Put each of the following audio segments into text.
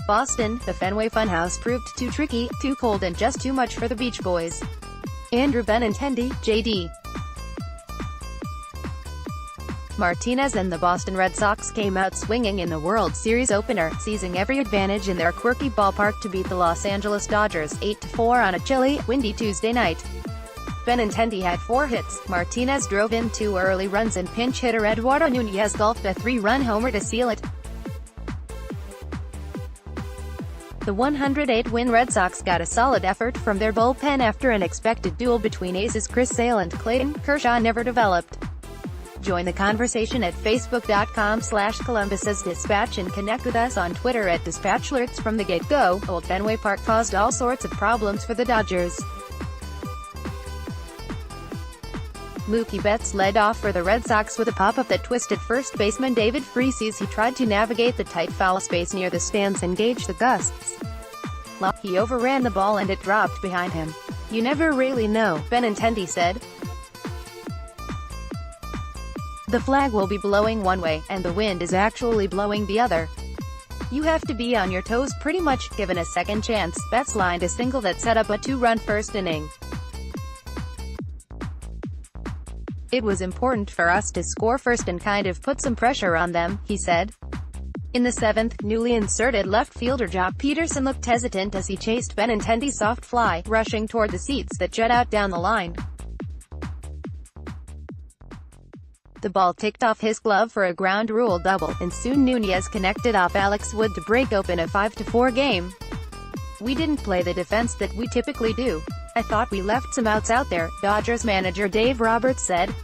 Boston, the Fenway Funhouse proved too tricky, too cold and just too much for the Beach Boys. Andrew Benintendi, J.D. Martinez and the Boston Red Sox came out swinging in the World Series opener, seizing every advantage in their quirky ballpark to beat the Los Angeles Dodgers 8-4 on a chilly, windy Tuesday night. Benintendi had 4 hits, Martinez drove in 2 early runs and pinch hitter Eduardo Nunez golfed a 3-run homer to seal it. The 108-win Red Sox got a solid effort from their bullpen after an expected duel between aces Chris Sale and Clayton Kershaw never developed. Join the conversation at facebook.com/Columbus'Dispatch and connect with us on Twitter at DispatchAlerts. From the get-go, Old Fenway Park caused all sorts of problems for the Dodgers. Mookie Betts led off for the Red Sox with a pop-up that twisted first baseman David Freese as he tried to navigate the tight foul space near the stands and gauge the gusts. He overran the ball and it dropped behind him. "You never really know," Benintendi said. "The flag will be blowing one way, and the wind is actually blowing the other. You have to be on your toes pretty much." Given a second chance, Betts lined a single that set up a 2-run first inning. "It was important for us to score first and kind of put some pressure on them," he said. In the 7th, newly inserted left fielder Jock Peterson looked hesitant as he chased Benintendi's soft fly, rushing toward the seats that jut out down the line. The ball ticked off his glove for a ground rule double, and soon Nunez connected off Alex Wood to break open a 5-4 game. "We didn't play the defense that we typically do. I thought we left some outs out there," Dodgers manager Dave Roberts said.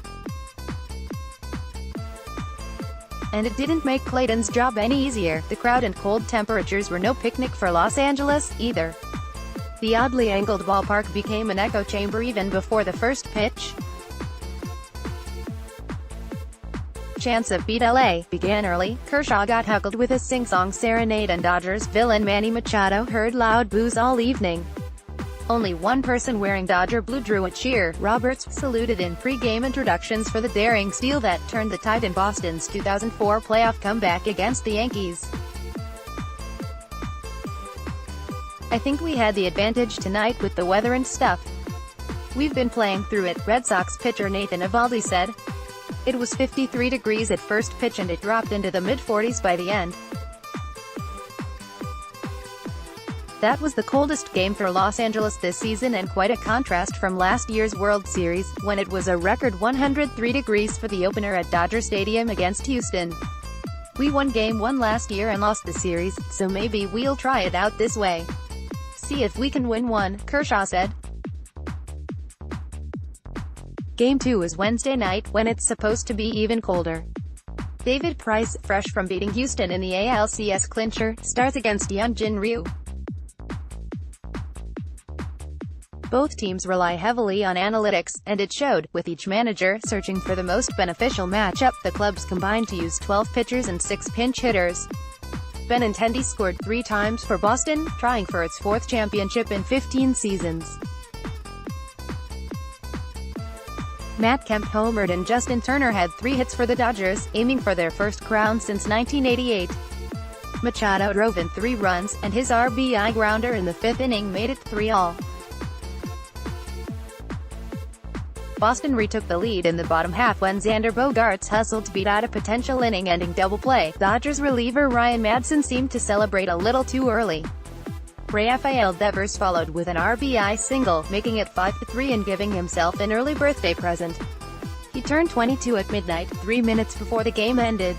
"And it didn't make Clayton's job any easier." The crowd and cold temperatures were no picnic for Los Angeles, either. The oddly angled ballpark became an echo chamber even before the first pitch. Chance of beat LA began early. Kershaw got heckled with a sing-song serenade and Dodgers villain Manny Machado heard loud boos all evening. Only one person wearing Dodger blue drew a cheer. Roberts saluted in pre-game introductions for the daring steal that turned the tide in Boston's 2004 playoff comeback against the Yankees. "I think we had the advantage tonight with the weather and stuff. We've been playing through it," Red Sox pitcher Nathan Eovaldi said. "It was 53 degrees at first pitch and it dropped into the mid-40s by the end. That was the coldest game for Los Angeles this season and quite a contrast from last year's World Series, when it was a record 103 degrees for the opener at Dodger Stadium against Houston. We won Game 1 last year and lost the series, so maybe we'll try it out this way. See if we can win one," Kershaw said. Game 2 is Wednesday night, when it's supposed to be even colder. David Price, fresh from beating Houston in the ALCS clincher, starts against Hyunjin Ryu. Both teams rely heavily on analytics, and it showed, with each manager searching for the most beneficial matchup. The clubs combined to use 12 pitchers and 6 pinch hitters. Benintendi scored 3 times for Boston, trying for its 4th championship in 15 seasons. Matt Kemp homered and Justin Turner had 3 hits for the Dodgers, aiming for their first crown since 1988. Machado drove in 3 runs, and his RBI grounder in the 5th inning made it 3-all. Boston retook the lead in the bottom half when Xander Bogaerts hustled to beat out a potential inning-ending double play. Dodgers reliever Ryan Madson seemed to celebrate a little too early. Rafael Devers followed with an RBI single, making it 5-3 and giving himself an early birthday present. He turned 22 at midnight, 3 minutes before the game ended.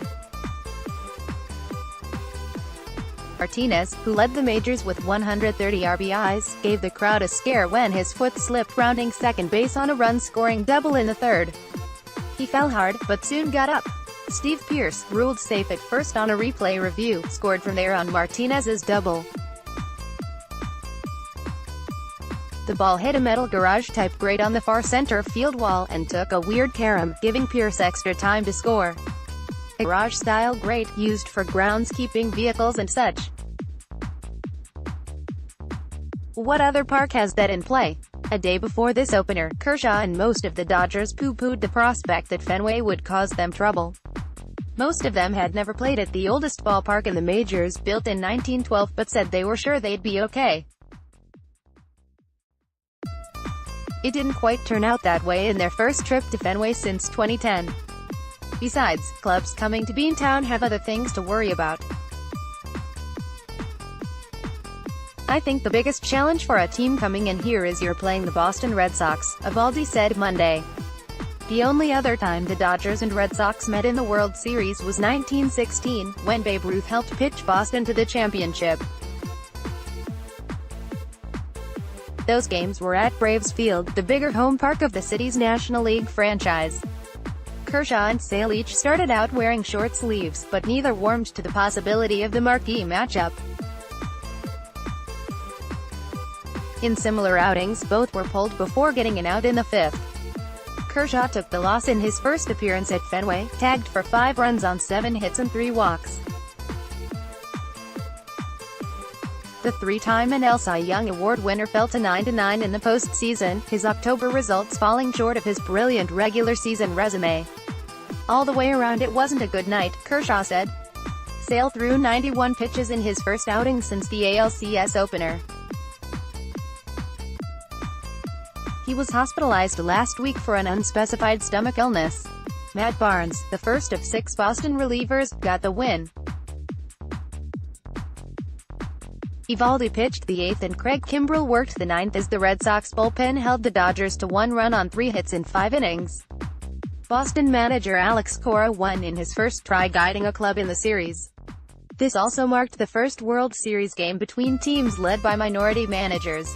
Martinez, who led the majors with 130 RBIs, gave the crowd a scare when his foot slipped rounding second base on a run-scoring double in the 3rd. He fell hard, but soon got up. Steve Pearce, ruled safe at first on a replay review, scored from there on Martinez's double. The ball hit a metal garage-type grate on the far center field wall, and took a weird carom, giving Pearce extra time to score. A garage-style grate, used for groundskeeping vehicles and such. What other park has that in play? A day before this opener, Kershaw and most of the Dodgers poo-pooed the prospect that Fenway would cause them trouble. Most of them had never played at the oldest ballpark in the majors, built in 1912, but said they were sure they'd be okay. It didn't quite turn out that way in their first trip to Fenway since 2010. Besides, clubs coming to Beantown have other things to worry about. I think the biggest challenge for a team coming in here is you're playing the Boston Red Sox, Eovaldi said Monday. The only other time the Dodgers and Red Sox met in the World Series was 1916, when Babe Ruth helped pitch Boston to the championship. Those games were at Braves Field, the bigger home park of the city's National League franchise. Kershaw and Sale each started out wearing short sleeves, but neither warmed to the possibility of the marquee matchup. In similar outings, both were pulled before getting an out in the fifth. Kershaw took the loss in his first appearance at Fenway, tagged for 5 runs on 7 hits and 3 walks. The 3-time NL Cy Young Award winner fell to 9-9 in the postseason, his October results falling short of his brilliant regular season resume. All the way around it wasn't a good night, Kershaw said. Sale threw 91 pitches in his first outing since the ALCS opener. He was hospitalized last week for an unspecified stomach illness. Matt Barnes, the first of 6 Boston relievers, got the win. Eovaldi pitched the 8th and Craig Kimbrell worked the 9th as the Red Sox bullpen held the Dodgers to 1 run on 3 hits in 5 innings. Boston manager Alex Cora won in his first try guiding a club in the series. This also marked the first World Series game between teams led by minority managers.